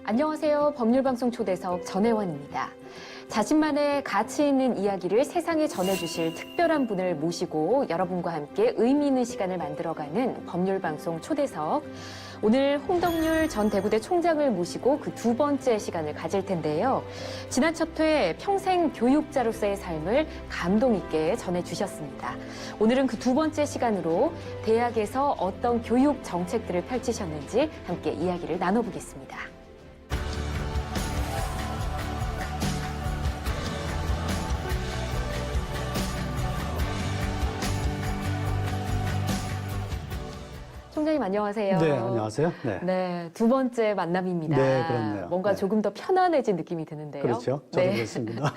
안녕하세요. 법률방송 초대석 전혜원입니다. 자신만의 가치 있는 이야기를 세상에 전해주실 특별한 분을 모시고 여러분과 함께 의미 있는 시간을 만들어가는 법률방송 초대석. 오늘 홍덕률 전 대구대 총장을 모시고 그 두 번째 시간을 가질 텐데요. 지난 첫 회 평생 교육자로서의 삶을 감동 있게 전해주셨습니다. 오늘은 그 두 번째 시간으로 대학에서 어떤 교육 정책들을 펼치셨는지 함께 이야기를 나눠보겠습니다. 총장님 안녕하세요. 네, 안녕하세요. 네, 두 번째 만남입니다. 네, 그렇네요. 뭔가 네. 조금 더 편안해진 느낌이 드는데요. 그렇죠. 저도 그렇습니다.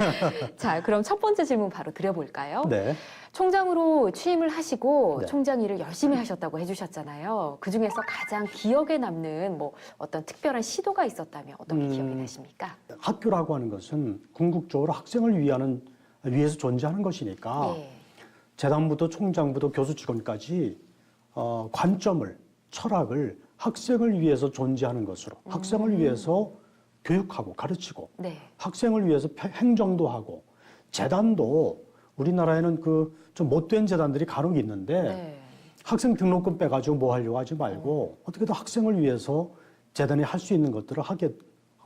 자, 그럼 첫 번째 질문 바로 드려볼까요? 네. 총장으로 취임을 하시고 네. 총장 일을 열심히 하셨다고 해주셨잖아요. 그중에서 가장 기억에 남는 뭐 어떤 특별한 시도가 있었다면 어떤 게 기억이 나십니까? 학교라고 하는 것은 궁극적으로 학생을 위해서 존재하는 것이니까 예. 재단부터 총장부터 교수 직원까지 관점을, 철학을 학생을 위해서 존재하는 것으로 학생을 위해서 교육하고 가르치고 네. 학생을 위해서 행정도 하고 재단도 우리나라에는 그 좀 못된 재단들이 간혹 있는데 네. 학생 등록금 빼가지고 뭐 하려고 하지 말고 어떻게든 학생을 위해서 재단이 할 수 있는 것들을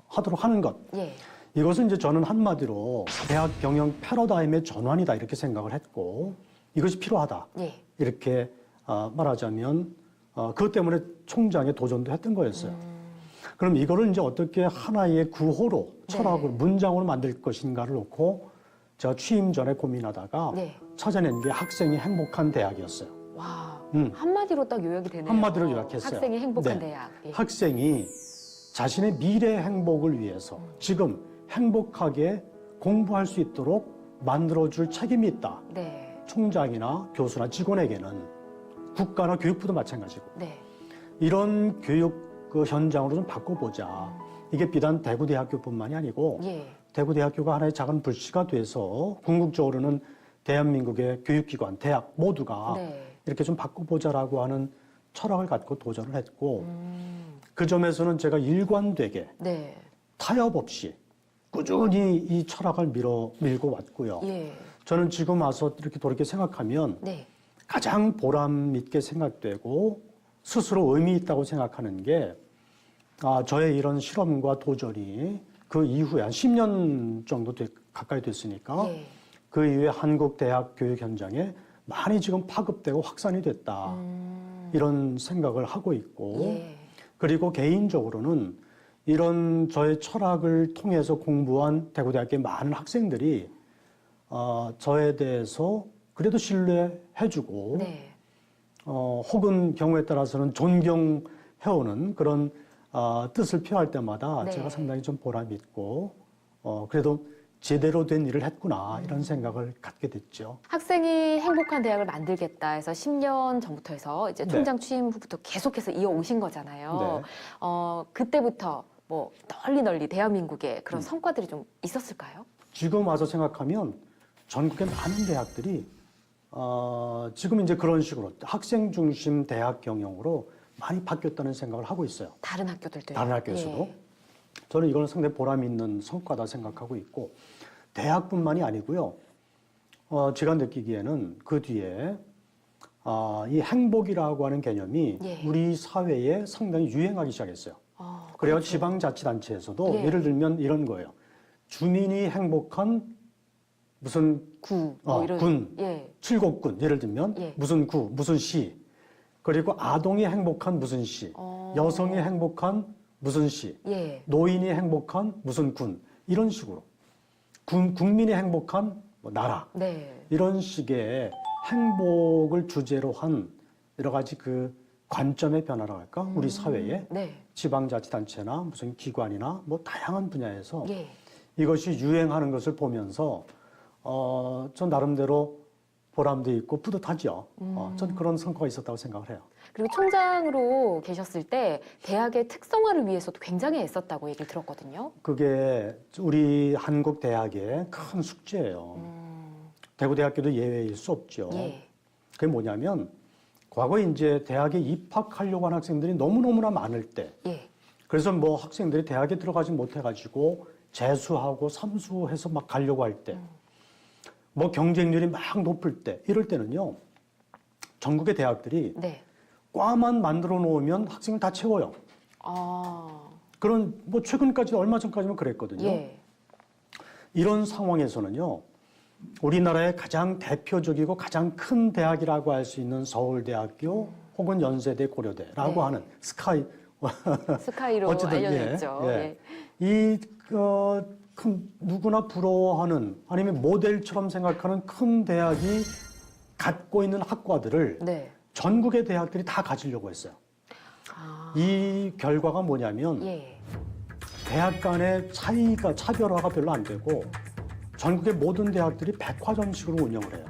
하도록 하는 것. 예. 이것은 이제 저는 한마디로 대학 경영 패러다임의 전환이다 이렇게 생각을 했고 이것이 필요하다. 예. 이렇게 말하자면 그것 때문에 총장에 도전도 했던 거였어요. 그럼 이거를 이제 어떻게 하나의 구호로 철학으로 문장으로 만들 것인가를 놓고 제가 취임 전에 고민하다가 네. 찾아낸 게 학생이 행복한 대학이었어요. 와, 한마디로 딱 요약이 되네요. 한마디로 요약했어요. 학생이 행복한 네. 대학. 예. 학생이 자신의 미래 행복을 위해서 지금 행복하게 공부할 수 있도록 만들어줄 책임이 있다. 네. 총장이나 교수나 직원에게는 국가나 교육부도 마찬가지고 네. 이런 교육 그 현장으로 좀 바꿔보자. 이게 비단 대구대학교뿐만이 아니고 예. 대구대학교가 하나의 작은 불씨가 돼서 궁극적으로는 대한민국의 교육기관, 대학 모두가 네. 이렇게 좀 바꿔보자라고 하는 철학을 갖고 도전을 했고 그 점에서는 제가 일관되게 네. 타협 없이 꾸준히 이 철학을 밀고 왔고요. 예. 저는 지금 와서 이렇게 돌이켜 생각하면 네. 가장 보람 있게 생각되고 스스로 의미 있다고 생각하는 게 저의 이런 실험과 도전이 그 이후에 한 10년 정도 가까이 됐으니까 예. 그 이후에 한국 대학 교육 현장에 많이 지금 파급되고 확산이 됐다. 이런 생각을 하고 있고 예. 그리고 개인적으로는 이런 저의 철학을 통해서 공부한 대구대학교의 많은 학생들이 저에 대해서 그래도 신뢰해주고 네. 혹은 경우에 따라서는 존경해오는 그런 뜻을 표할 때마다 네. 제가 상당히 좀 보람이 있고 그래도 제대로 된 일을 했구나 이런 생각을 갖게 됐죠. 학생이 행복한 대학을 만들겠다 해서 10년 전부터 해서 이제 총장 취임 후부터 계속해서 이어오신 거잖아요. 네. 그때부터 뭐 널리 대한민국에 그런 성과들이 좀 있었을까요? 지금 와서 생각하면 전국의 많은 대학들이 지금 이제 그런 식으로 학생 중심 대학 경영으로 많이 바뀌었다는 생각을 하고 있어요. 다른 학교들도요? 다른 학교에서도. 예. 저는 이거는 상당히 보람 있는 성과다 생각하고 있고 대학뿐만이 아니고요. 제가 느끼기에는 그 뒤에 이 행복이라고 하는 개념이 예. 우리 사회에 상당히 유행하기 시작했어요. 그래서 그렇죠. 지방자치단체에서도 예. 예를 들면 이런 거예요. 주민이 행복한 무슨 구, 뭐 이런. 군, 예. 칠곡군 예를 들면 예. 무슨 구, 무슨 시 그리고 아동이 행복한 무슨 시 여성이 행복한 무슨 시 예. 노인이 행복한 무슨 군 이런 식으로 국민이 행복한 뭐 나라 네. 이런 식의 행복을 주제로 한 여러 가지 그 관점의 변화라고 할까 우리 사회에 네. 지방자치단체나 무슨 기관이나 뭐 다양한 분야에서 예. 이것이 유행하는 것을 보면서 전 나름대로 보람도 있고 뿌듯하죠. 전 그런 성과가 있었다고 생각을 해요. 그리고 총장으로 계셨을 때 대학의 특성화를 위해서도 굉장히 애썼다고 얘기를 들었거든요. 그게 우리 한국 대학의 큰 숙제예요. 대구대학교도 예외일 수 없죠. 예. 그게 뭐냐면 과거에 이제 대학에 입학하려고 하는 학생들이 너무너무나 많을 때 예. 그래서 뭐 학생들이 대학에 들어가지 못해가지고 재수하고 삼수해서 막 가려고 할 때, 뭐 경쟁률이 막 높을 때, 이럴 때는요, 전국의 대학들이 네. 과만 만들어 놓으면 학생을 다 채워요. 아, 그런, 뭐 최근까지, 얼마 전까지는 그랬거든요. 예. 이런 상황에서는요, 우리나라의 가장 대표적이고 가장 큰 대학이라고 할 수 있는 서울대학교 혹은 연세대 고려대라고 네. 하는 스카이로 어쨌든, 알려져 있죠. 예. 이, 큰, 누구나 부러워하는 아니면 모델처럼 생각하는 큰 대학이 갖고 있는 학과들을 네. 전국의 대학들이 다 가지려고 했어요. 아, 이 결과가 뭐냐면 예. 대학 간의 차별화가 별로 안 되고 전국의 모든 대학들이 백화점식으로 운영을 해요.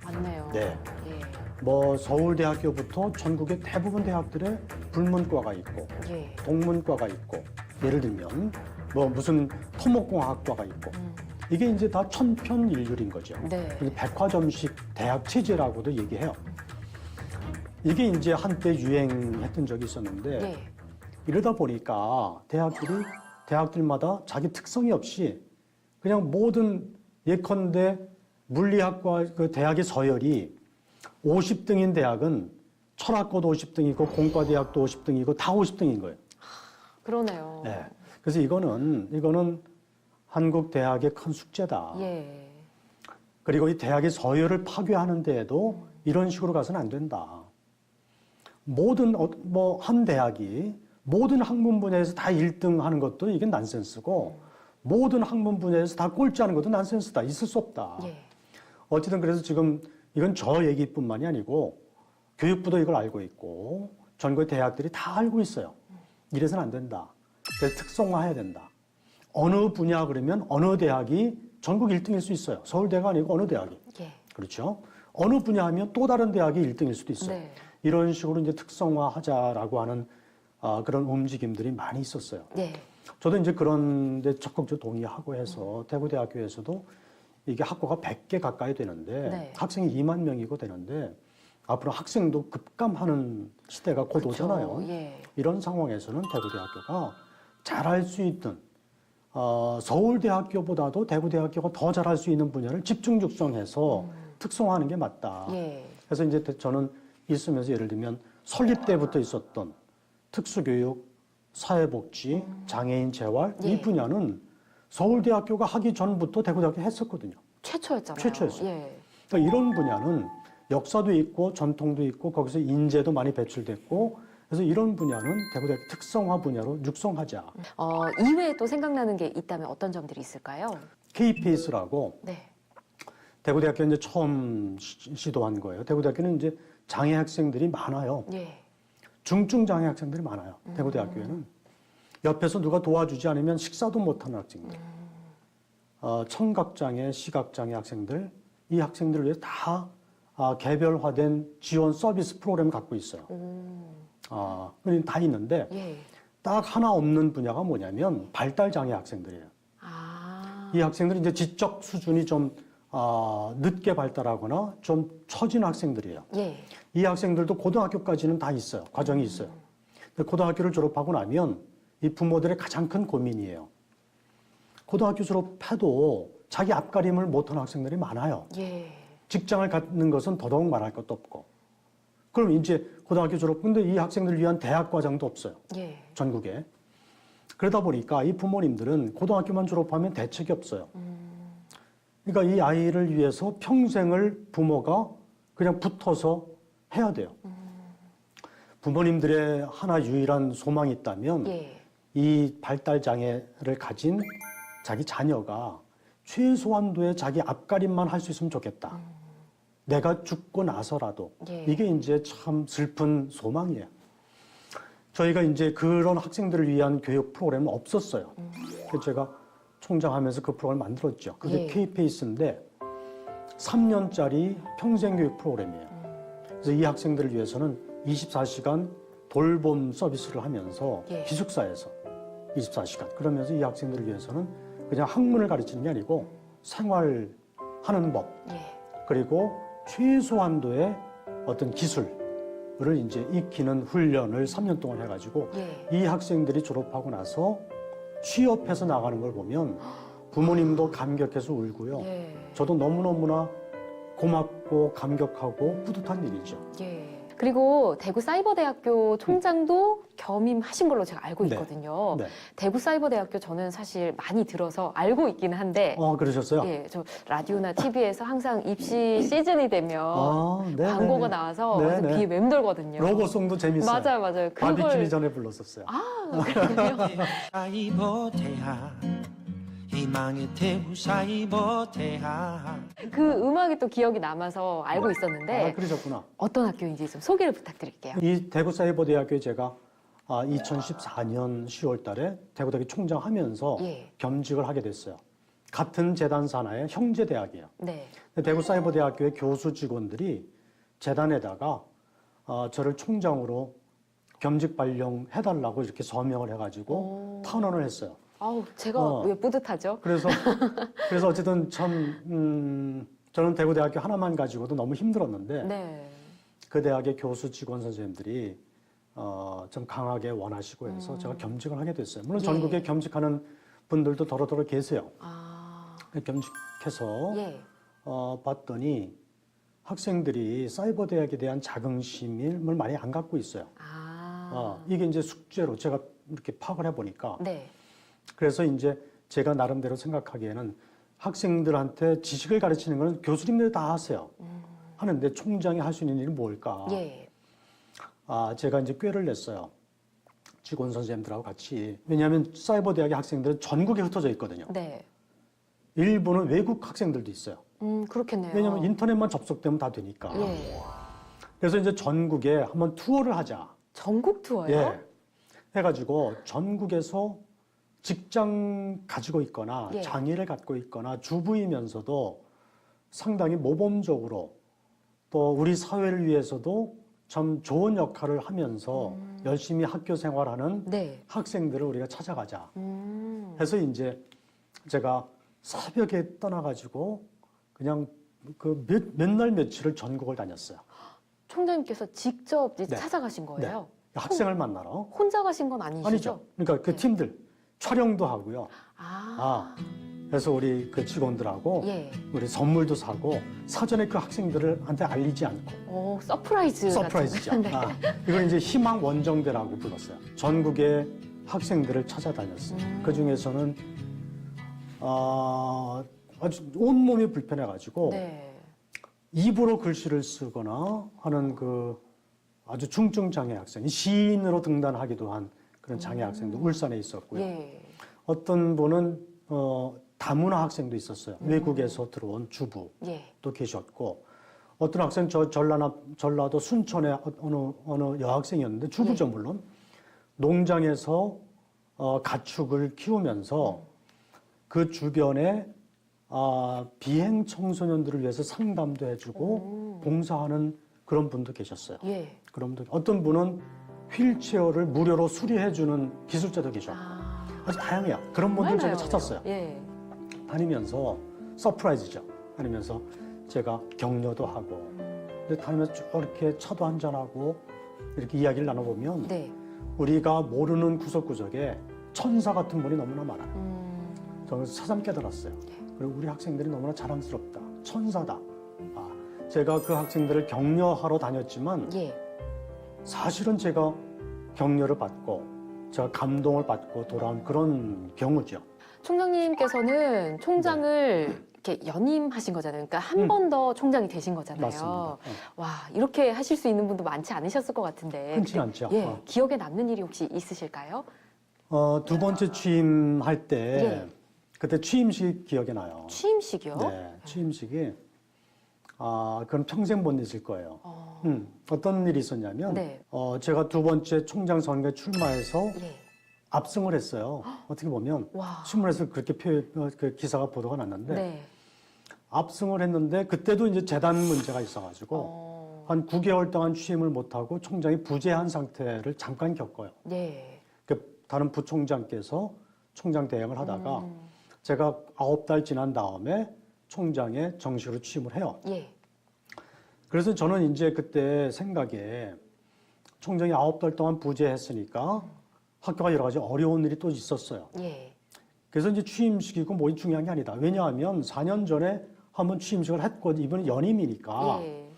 맞네요. 네. 예. 뭐 서울대학교부터 전국의 대부분 대학들의 불문과가 있고 예. 동문과가 있고 예를 들면 뭐 무슨 토목공학과가 있고 이게 이제 다 천편일률인 거죠. 네. 그래서 백화점식 대학 체제라고도 얘기해요. 이게 이제 한때 유행했던 적이 있었는데 예. 이러다 보니까 대학들마다 자기 특성이 없이 그냥 모든 예컨대 물리학과 그 대학의 서열이 50등인 대학은 철학과도 50등이고 공과대학도 50등이고 다 50등인 거예요. 그러네요. 네. 그래서 이거는 한국 대학의 큰 숙제다. 예. 그리고 이 대학의 서열을 파괴하는 데에도 이런 식으로 가서는 안 된다. 한 대학이 모든 학문 분야에서 다 1등 하는 것도 이게 난센스고 모든 학문 분야에서 다 꼴찌하는 것도 난센스다. 있을 수 없다. 예. 어쨌든 그래서 지금 이건 저 얘기뿐만이 아니고 교육부도 이걸 알고 있고 전국의 대학들이 다 알고 있어요. 이래서는 안 된다. 그래서 특성화해야 된다. 어느 분야 그러면 어느 대학이 전국 1등일 수 있어요. 서울대가 아니고 어느 대학이. 예. 그렇죠. 어느 분야 하면 또 다른 대학이 1등일 수도 있어요. 네. 이런 식으로 이제 특성화하자라고 하는 그런 움직임들이 많이 있었어요. 예. 저도 이제 그런데 적극적으로 동의하고 해서 대구대학교에서도 이게 학과가 100개 가까이 되는데 네. 학생이 2만 명이고 되는데 앞으로 학생도 급감하는 시대가 곧 오잖아요. 예. 이런 상황에서는 대구대학교가 잘할 수 있는 서울대학교보다도 대구대학교가 더 잘할 수 있는 분야를 집중 육성해서 특성화하는 게 맞다. 예. 그래서 이제 저는 있으면서 예를 들면 설립 때부터 있었던 특수교육, 사회복지, 장애인 재활 예. 이 분야는 서울대학교가 하기 전부터 대구대학교 했었거든요. 최초였잖아요. 최초였어요. 예. 그러니까 이런 분야는 역사도 있고 전통도 있고 거기서 인재도 많이 배출됐고 그래서 이런 분야는 대구대학교 특성화 분야로 육성하자. 이외에 또 생각나는 게 있다면 어떤 점들이 있을까요? K-PACE라고 네. 대구대학교 이제 처음 시도한 거예요. 대구대학교는 이제 장애 학생들이 많아요. 예. 중증 장애 학생들이 많아요. 대구대학교에는 옆에서 누가 도와주지 않으면 식사도 못하는 학생들, 청각장애, 시각장애 학생들, 이 학생들을 위해서 다 개별화된 지원 서비스 프로그램을 갖고 있어요. 다 있는데 예. 딱 하나 없는 분야가 뭐냐면 발달장애 학생들이에요. 아. 이 학생들은 이제 지적 수준이 좀 늦게 발달하거나 좀 처진 학생들이에요. 예. 이 학생들도 고등학교까지는 다 있어요. 과정이 있어요. 근데 고등학교를 졸업하고 나면 이 부모들의 가장 큰 고민이에요. 고등학교 졸업해도 자기 앞가림을 못하는 학생들이 많아요. 예. 직장을 갖는 것은 더더욱 말할 것도 없고. 그럼 이제 고등학교 졸업, 근데 이 학생들을 위한 대학 과정도 없어요. 예. 전국에. 그러다 보니까 이 부모님들은 고등학교만 졸업하면 대책이 없어요. 그러니까 이 아이를 위해서 평생을 부모가 그냥 붙어서 해야 돼요. 부모님들의 하나 유일한 소망이 있다면 예. 이 발달 장애를 가진 자기 자녀가 최소한도의 자기 앞가림만 할 수 있으면 좋겠다. 내가 죽고 나서라도 예. 이게 이제 참 슬픈 소망이에요. 저희가 이제 그런 학생들을 위한 교육 프로그램은 없었어요. 그래서 제가 총장하면서 그 프로그램을 만들었죠. 그게 예. K-PACE인데 3년짜리 평생교육 프로그램이에요. 그래서 이 학생들을 위해서는 24시간 돌봄 서비스를 하면서 예. 기숙사에서 24시간 그러면서 이 학생들을 위해서는 그냥 학문을 가르치는 게 아니고 생활하는 법 예. 그리고 최소한도의 어떤 기술 이제 익히는 훈련을 3년 동안 해가지고 예. 이 학생들이 졸업하고 나서 취업해서 나가는 걸 보면 부모님도 감격해서 울고요. 예. 저도 너무너무나 고맙고 감격하고 뿌듯한 일이죠. 예. 그리고 대구사이버대학교 총장도 겸임하신 걸로 제가 알고 네. 있거든요. 네. 대구사이버대학교 저는 사실 많이 들어서 알고 있기는 한데 그러셨어요? 예, 저 라디오나 TV에서 항상 입시 시즌이 되면 네, 광고가 네, 나와서 네, 완전 네. 귀에 맴돌거든요. 로고송도 재밌어요. 맞아요, 맞아요. 바비킴이 전에 불렀었어요. 그렇군요. 사이버대학 희망의 대구 사이버대학 그 음악이 또 기억이 남아서 알고 있었는데 그러셨구나. 어떤 학교인지 좀 소개를 부탁드릴게요. 이 대구사이버대학교에 제가 2014년 10월 달에 대구대학교 총장 하면서 예. 겸직을 하게 됐어요. 같은 재단 산하의 형제대학이에요. 네. 대구사이버대학교의 교수 직원들이 재단에다가 저를 총장으로 겸직 발령해달라고 이렇게 서명을 해가지고 오. 탄원을 했어요. 아우, 제가 왜 뿌듯하죠? 그래서 어쨌든 참 저는 대구대학교 하나만 가지고도 너무 힘들었는데 네. 그 대학의 교수 직원 선생님들이 좀 강하게 원하시고 해서 제가 겸직을 하게 됐어요. 물론 예. 전국에 겸직하는 분들도 더러더러 계세요. 아, 겸직해서 예. 봤더니 학생들이 사이버 대학에 대한 자긍심을 많이 안 갖고 있어요. 이게 이제 숙제로 제가 이렇게 파악을 해보니까 네. 그래서 이제 제가 나름대로 생각하기에는 학생들한테 지식을 가르치는 건 교수님들이 다 하세요. 하는데 총장이 할 수 있는 일이 뭘까? 예. 제가 이제 꾀를 냈어요. 직원 선생님들하고 같이. 왜냐하면 사이버 대학의 학생들은 전국에 흩어져 있거든요. 네. 일부는 외국 학생들도 있어요. 그렇겠네요. 왜냐하면 인터넷만 접속되면 다 되니까. 예. 그래서 이제 전국에 한번 투어를 하자. 전국 투어요? 예. 해가지고 전국에서 직장 가지고 있거나 예. 장애를 갖고 있거나 주부이면서도 상당히 모범적으로 또 우리 사회를 위해서도 참 좋은 역할을 하면서 열심히 학교 생활하는 네. 학생들을 우리가 찾아가자. 음. 해서 이제 제가 새벽에 떠나가지고 그냥 그 몇 날 며칠을 전국을 다녔어요. 총장님께서 직접 이제 네. 찾아가신 거예요? 학생을 만나러. 혼자 가신 건 아니시죠? 아니죠. 그러니까 그 네. 팀들 촬영도 하고요. 아. 그래서 우리 그 직원들하고 예. 우리 선물도 사고 사전에 그 학생들한테 알리지 않고 오, 서프라이즈. 서프라이즈죠. 같은. 네. 이걸 이제 희망 원정대라고 불렀어요. 전국의 학생들을 찾아다녔어요. 그 중에서는 아주 온몸이 불편해가지고 네. 입으로 글씨를 쓰거나 하는 그 아주 중증 장애 학생, 시인으로 등단하기도 한 그런 장애 학생도 울산에 있었고요. 예. 어떤 분은 다문화 학생도 있었어요. 외국에서 들어온 주부도 예. 계셨고, 어떤 학생 전라도 순천의 어느 여학생이었는데 주부죠 물론 농장에서 가축을 키우면서 그 주변에 비행 청소년들을 위해서 상담도 해주고 봉사하는 그런 분도 계셨어요. 예. 그런 분들 어떤 분은 휠체어를 무료로 수리해주는 기술자도 계셨고 아주 다양해요. 그런 분들 제가 찾았어요. 예. 다니면서 서프라이즈죠. 다니면서 제가 격려도 하고 근데 다니면서 쭉 이렇게 차도 한잔하고 이렇게 이야기를 나눠보면 네. 우리가 모르는 구석구석에 천사 같은 분이 너무나 많아요. 저는 새삼 깨달았어요. 그리고 우리 학생들이 너무나 자랑스럽다. 천사다. 제가 그 학생들을 격려하러 다녔지만 예. 사실은 제가 격려를 받고 제가 감동을 받고 돌아온 그런 경우죠. 총장님께서는 총장을 이렇게 연임하신 거잖아요. 그러니까 한 번 더 총장이 되신 거잖아요. 맞습니다. 와, 이렇게 하실 수 있는 분도 많지 않으셨을 것 같은데. 흔치 않죠. 예. 기억에 남는 일이 혹시 있으실까요? 두 번째 취임할 때 예. 그때 취임식 기억이 나요. 취임식이요? 네, 취임식이 그건 평생 못 잊을 거예요. 어떤 일이 있었냐면 네. 제가 두 번째 총장 선거에 출마해서 예. 압승을 했어요. 어떻게 보면 와. 신문에서 그렇게 그 기사가 보도가 났는데 네. 압승을 했는데 그때도 이제 재단 문제가 있어가지고 한 9개월 동안 취임을 못하고 총장이 부재한 상태를 잠깐 겪어요. 네. 그 다른 부총장께서 총장 대행을 하다가 제가 9달 지난 다음에 총장에 정식으로 취임을 해요. 예. 그래서 저는 이제 그때 생각에 총장이 9달 동안 부재했으니까 학교가 여러 가지 어려운 일이 또 있었어요. 예. 그래서 이제 취임식이고 뭐 중요한 게 아니다. 왜냐하면 4년 전에 한번 취임식을 했고 이번에 연임이니까 예.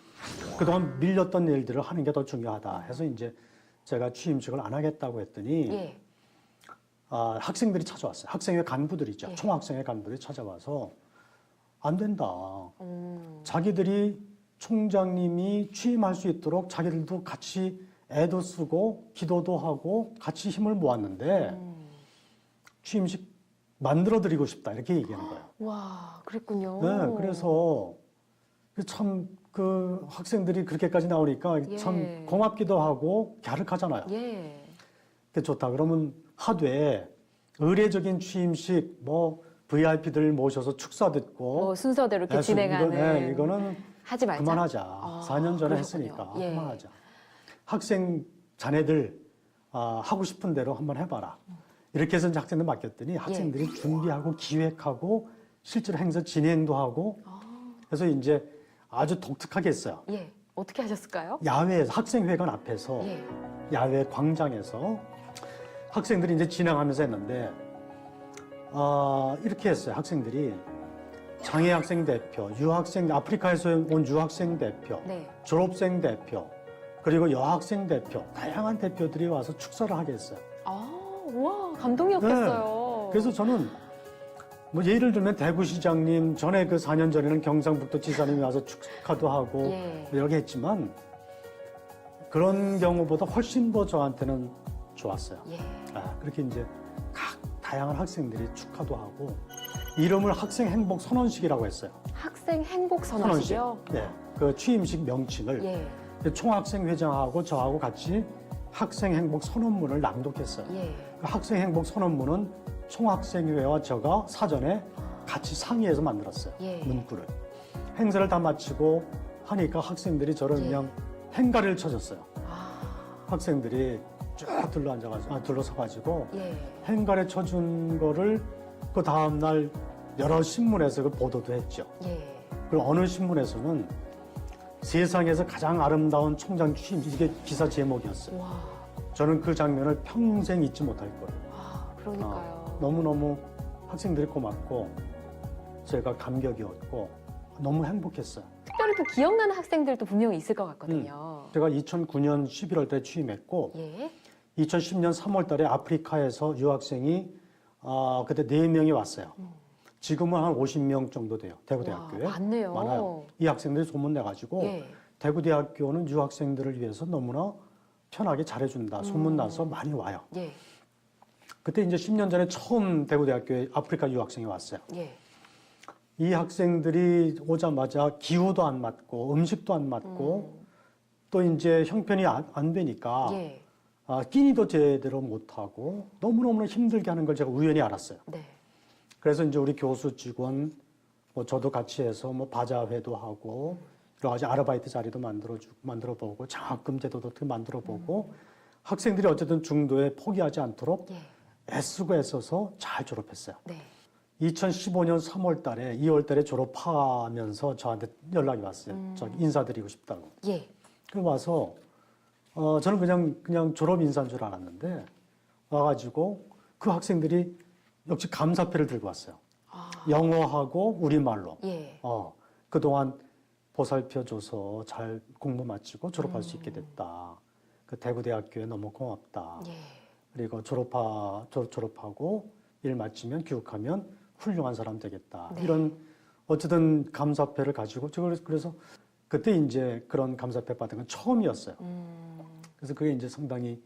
그동안 밀렸던 일들을 하는 게 더 중요하다 해서 이제 제가 취임식을 안 하겠다고 했더니 예. 학생들이 찾아왔어요. 학생회 간부들이죠. 예. 총학생회 간부들이 찾아와서 안 된다. 음. 자기들이 총장님이 취임할 수 있도록 자기들도 같이 애도 쓰고 기도도 하고 같이 힘을 모았는데 취임식 만들어드리고 싶다 이렇게 얘기하는 거예요. 와, 그랬군요. 네, 그래서 참 그 학생들이 그렇게까지 나오니까 예. 참 고맙기도 하고 갸륵하잖아요. 예. 그 좋다. 그러면 하되 의례적인 취임식 뭐 VIP들 모셔서 축사 듣고 뭐 순서대로 이렇게 진행하는. 이거는 하지 말자. 그만하자. 4년 전에 그러셨군요. 했으니까 예. 그만하자. 학생 자네들 하고 싶은 대로 한번 해봐라. 이렇게 해서 이제 학생들 맡겼더니 학생들이 준비하고 기획하고 실제로 행사 진행도 하고 그래서 이제 아주 독특하게 했어요. 예. 어떻게 하셨을까요? 야외에서 학생회관 앞에서 예. 야외 광장에서 학생들이 이제 진행하면서 했는데 이렇게 했어요. 학생들이 장애 학생 대표, 유학생 아프리카에서 온 유학생 대표, 네. 졸업생 대표, 그리고 여학생 대표 다양한 대표들이 와서 축사를 하게 했어요. 와, 감동이었겠어요. 그래서 저는 뭐 예를 들면 대구시장님 전에 그 4년 전에는 경상북도 지사님이 와서 축하도 하고 예. 여러 개 했지만 그런 경우보다 훨씬 더 저한테는 좋았어요. 예. 그렇게 이제 각 다양한 학생들이 축하도 하고 이름을 학생 행복 선언식이라고 했어요. 학생 행복 선언식이요? 네, 그 취임식 명칭을 예. 총학생 회장하고 저하고 같이 학생 행복 선언문을 낭독했어요. 예. 그 학생 행복 선언문은 총학생회와 제가 사전에 같이 상의해서 만들었어요. 예. 문구를. 행사를 다 마치고 하니까 학생들이 저를 예. 그냥 행가를 쳐줬어요. 아, 학생들이 쭉 둘러서가지고 예. 행가를 쳐준 거를 그 다음날 여러 신문에서 그 보도도 했죠. 예. 그리고 어느 신문에서는 세상에서 가장 아름다운 총장 취임식 이게 기사 제목이었어요. 와, 저는 그 장면을 평생 잊지 못할 거예요. 그러니까요. 너무너무 학생들이 고맙고 제가 감격이었고 너무 행복했어요. 특별히 또 기억나는 학생들도 분명히 있을 것 같거든요. 제가 2009년 11월 달에 취임했고 예. 2010년 3월 달에 아프리카에서 유학생이 그때 4명이 왔어요. 지금은 한 50명 정도 돼요. 대구대학교에. 와, 많네요. 많아요. 이 학생들이 소문내가지고 예. 대구대학교는 유학생들을 위해서 너무나 편하게 잘해준다. 소문나서 많이 와요. 예. 그때 이제 10년 전에 처음 대구대학교에 아프리카 유학생이 왔어요. 예. 이 학생들이 오자마자 기후도 안 맞고 음식도 안 맞고 또 이제 형편이 안 되니까 예. 끼니도 제대로 못하고 너무너무 힘들게 하는 걸 제가 우연히 알았어요. 네. 그래서 이제 우리 교수 직원 뭐 저도 같이 해서 뭐 바자회도 하고 여러 가지 아르바이트 자리도 만들어보고 장학금 제도도 어떻게 만들어보고 학생들이 어쨌든 중도에 포기하지 않도록 예. 애쓰고 애써서 잘 졸업했어요. 네. 2015년 3월 달에 2월 달에 졸업하면서 저한테 연락이 왔어요. 저 인사드리고 싶다고. 예. 그 와서 저는 그냥 졸업 인사인 줄 알았는데 와가지고 그 학생들이 역시 감사패를 들고 왔어요. 영어하고 우리말로. 예. 그동안 보살펴줘서 잘 공부 마치고 졸업할 수 있게 됐다. 그 대구대학교에 너무 고맙다. 예. 그리고 졸업하고 일 마치면 교육하면 훌륭한 사람 되겠다. 네. 이런 어쨌든 감사패를 가지고 제가 그래서 그때 이제 그런 감사패 받은 건 처음이었어요. 그래서 그게 이제 상당히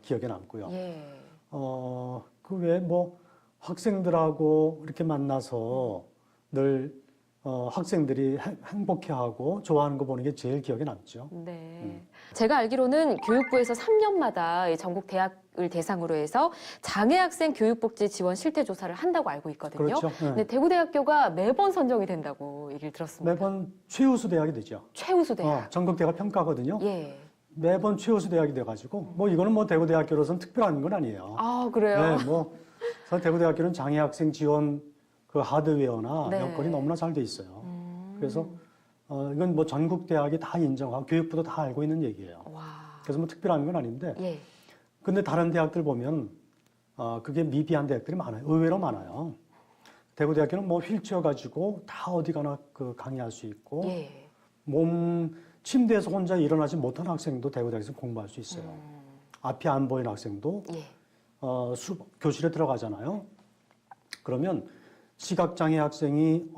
기억에 남고요. 예. 그 외에 뭐 학생들하고 이렇게 만나서 늘 학생들이 행복해하고 좋아하는 거 보는 게 제일 기억에 남죠. 네. 제가 알기로는 교육부에서 3년마다 전국 대학을 대상으로 해서 장애학생 교육복지 지원 실태조사를 한다고 알고 있거든요. 그렇죠. 네. 근데 대구대학교가 매번 선정이 된다고 얘기를 들었습니다. 매번 최우수 대학이 되죠. 최우수 대학. 전국 대학 평가거든요. 예. 매번 최우수 대학이 돼가지고 뭐 이거는 뭐 대구대학교로서는 특별한 건 아니에요. 그래요? 네, 뭐 대구대학교는 장애학생 지원 그 하드웨어나 네. 여건이 너무나 잘 돼 있어요. 그래서 이건 뭐 전국 대학이 다 인정하고 교육부도 다 알고 있는 얘기예요. 와. 그래서 뭐 특별한 건 아닌데, 예. 근데 다른 대학들 보면 그게 미비한 대학들이 많아요. 의외로 많아요. 대구대학교는 뭐 휠체어 가지고 다 어디 가나 그 강의할 수 있고, 예. 침대에서 혼자 일어나지 못한 학생도 대구대학에서 공부할 수 있어요. 앞이 안 보이는 학생도 예. 교실에 들어가잖아요. 그러면 시각장애 학생이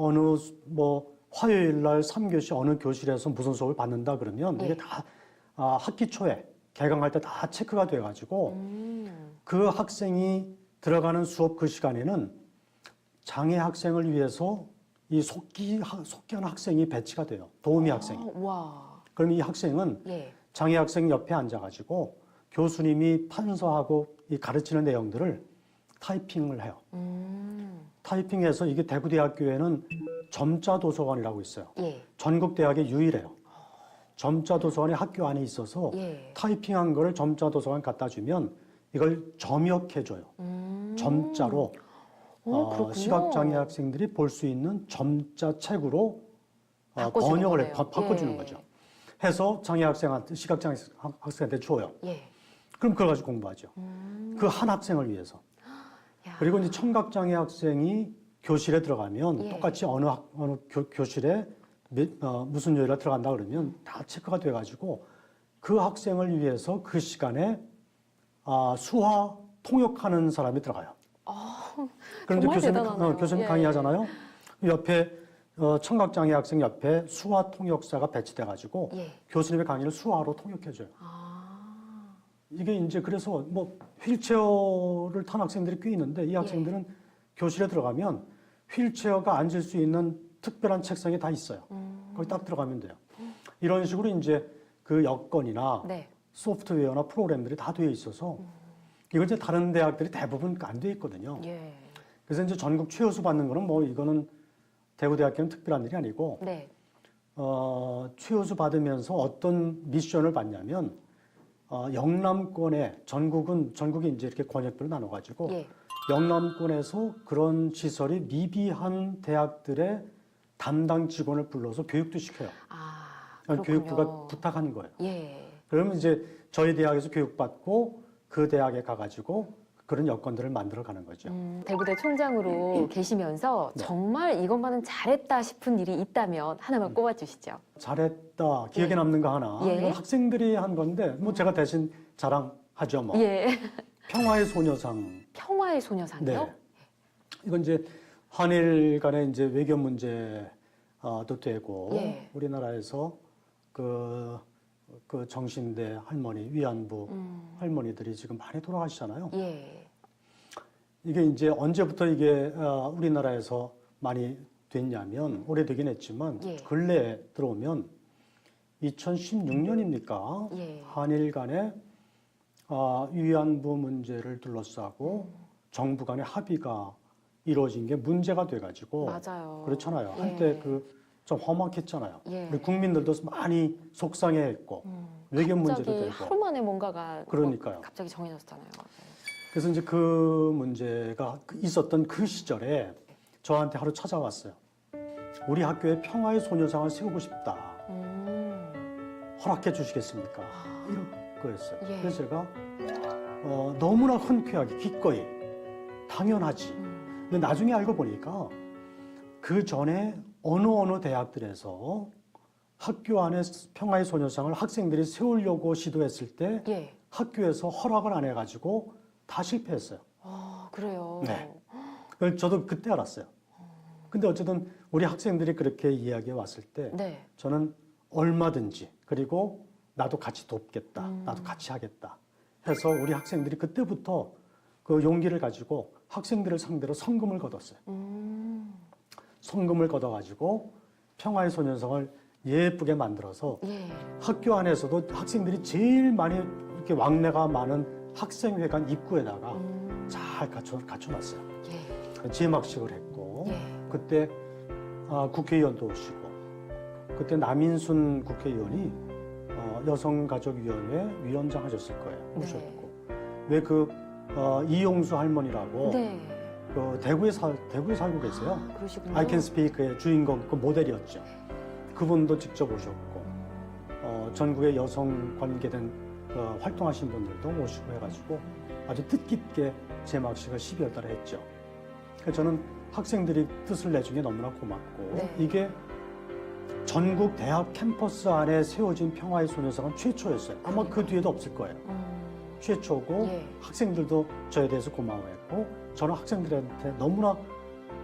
화요일 날 3교시 어느 교실에서 무슨 수업을 받는다 그러면 예. 이게 다 학기 초에 개강할 때 다 체크가 돼가지고 그 학생이 들어가는 수업 그 시간에는 장애 학생을 위해서 이 속기하는 학생이 배치가 돼요. 도우미 학생이. 와. 그럼 이 학생은 예. 장애 학생 옆에 앉아가지고 교수님이 판서하고 이 가르치는 내용들을 타이핑을 해요. 타이핑해서 이게 대구대학교에는 점자 도서관이라고 있어요. 예. 전국 대학에 유일해요. 점자 도서관이 학교 안에 있어서 예. 타이핑한 거를 점자 도서관 갖다 주면 이걸 점역해줘요. 점자로 그렇군요. 시각장애 학생들이 볼 수 있는 점자 책으로 바꿔주는 번역을 거네요. 바꿔주는 예. 거죠. 해서 장애 학생한테 시각장애 학생한테 줘요. 예. 그럼 그걸 가지고 공부하죠. 그 한 학생을 위해서. 야. 그리고 이제 청각장애 학생이 교실에 들어가면 예. 똑같이 어느 교실에 무슨 요일에 들어간다 그러면 다 체크가 돼가지고 그 학생을 위해서 그 시간에 수화 통역하는 사람이 들어가요. 그런데 정말 대단하네요. 교수님 예. 강의하잖아요. 옆에 청각장애 학생 옆에 수화 통역사가 배치돼가지고 예. 교수님의 강의를 수화로 통역해줘요. 아. 이게 이제 그래서 뭐 휠체어를 탄 학생들이 꽤 있는데 이 학생들은 교실에 들어가면 휠체어가 앉을 수 있는 특별한 책상이 다 있어요. 거기 딱 들어가면 돼요. 이런 식으로 이제 그 여건이나 네. 소프트웨어나 프로그램들이 다 되어 있어서 이걸 이제 다른 대학들이 대부분 안 돼 있거든요. 예. 그래서 이제 전국 최우수 받는 거는 뭐 이거는 대구대학교는 특별한 일이 아니고 네. 최우수 받으면서 어떤 미션을 받냐면 영남권에 전국이 이제 이렇게 권역별로 나눠가지고 예. 영남권에서 그런 시설이 미비한 대학들의 담당 직원을 불러서 교육도 시켜요. 그렇군요. 교육부가 부탁한 거예요. 예. 그러면 이제 저희 대학에서 교육받고 그 대학에 가가지고 그런 여건들을 만들어 가는 거죠. 대구대 총장으로 계시면서 네. 정말 이것만은 잘했다 싶은 일이 있다면 하나만 꼽아주시죠. 잘했다, 기억에 예. 남는 거 하나. 예. 이건 학생들이 한 건데 뭐 제가 대신 자랑하죠. 뭐 예. 평화의 소녀상. 평화의 소녀상이요? 네. 이건 이제 한일 간의 이제 외교 문제도 되고 예. 우리나라에서 그 정신대 할머니, 위안부 할머니들이 지금 많이 돌아가시잖아요. 예. 이게 이제 언제부터 이게 우리나라에서 많이 됐냐면 오래되긴 했지만 예. 근래에 들어오면 2016년입니까? 예. 한일 간의 위안부 문제를 둘러싸고 정부 간의 합의가 이루어진 게 문제가 돼가지고 맞아요. 그렇잖아요. 예. 한때 좀 험악했잖아요. 예. 우리 국민들도 많이 속상해했고 외교 문제도 갑자기 되고. 하루 만에 뭔가가 그러니까요. 갑자기 정해졌잖아요. 그래서 이제 그 문제가 있었던 그 시절에 저한테 하루 찾아왔어요. 우리 학교에 평화의 소녀상을 세우고 싶다. 허락해 주시겠습니까? 이런 거였어요. 예. 그래서 제가 너무나 흔쾌하게 기꺼이 당연하지. 근데 나중에 알고 보니까 그 전에 어느 대학들에서 학교 안에 평화의 소녀상을 학생들이 세우려고 시도했을 때 예. 학교에서 허락을 안 해가지고 다 실패했어요. 그래요. 네. 그걸 저도 그때 알았어요. 근데 어쨌든 우리 학생들이 그렇게 이야기해 왔을 때 네. 저는 얼마든지 그리고 나도 같이 돕겠다. 나도 같이 하겠다. 해서 우리 학생들이 그때부터 그 용기를 가지고 학생들을 상대로 성금을 걷었어요. 성금을 걷어가지고 평화의 소녀상을 예쁘게 만들어서 예. 학교 안에서도 학생들이 제일 많이 이렇게 왕래가 많은 학생회관 입구에다가 잘 갖춰놨어요. 예. 제막식을 했고 예. 그때 국회의원도 오시고 그때 남인순 국회의원이 여성가족위원회 위원장 하셨을 거예요. 오셨고 왜 이용수 할머니라고 네. 대구에 살고 계세요. 그러시군요. I Can Speak의 주인공 그 모델이었죠. 그분도 직접 오셨고 전국의 여성 관계된 활동하신 분들도 오시고 해가지고 아주 뜻깊게 제막식을 12월 달에 했죠. 그래서 저는 학생들이 뜻을 내준 게 너무나 고맙고 네. 이게 전국 대학 캠퍼스 안에 세워진 평화의 소녀상은 최초였어요. 아마 그 뒤에도 없을 거예요. 최초고 예. 학생들도 저에 대해서 고마워했고 저는 학생들한테 너무나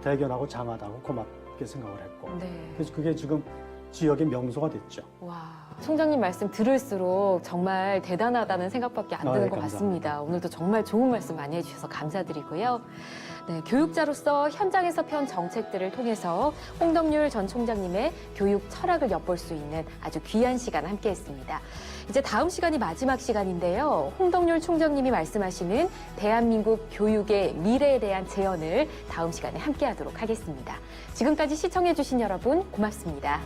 대견하고 장하다고 고맙게 생각을 했고 네. 그래서 그게 지금 지역의 명소가 됐죠. 와, 총장님 말씀 들을수록 정말 대단하다는 생각밖에 안 드는 네, 것 감사합니다. 같습니다. 오늘도 정말 좋은 말씀 많이 해주셔서 감사드리고요. 네, 교육자로서 현장에서 편 정책들을 통해서 홍덕률 전 총장님의 교육 철학을 엿볼 수 있는 아주 귀한 시간 함께했습니다. 이제 다음 시간이 마지막 시간인데요. 홍덕률 총장님이 말씀하시는 대한민국 교육의 미래에 대한 재현을 다음 시간에 함께하도록 하겠습니다. 지금까지 시청해주신 여러분 고맙습니다.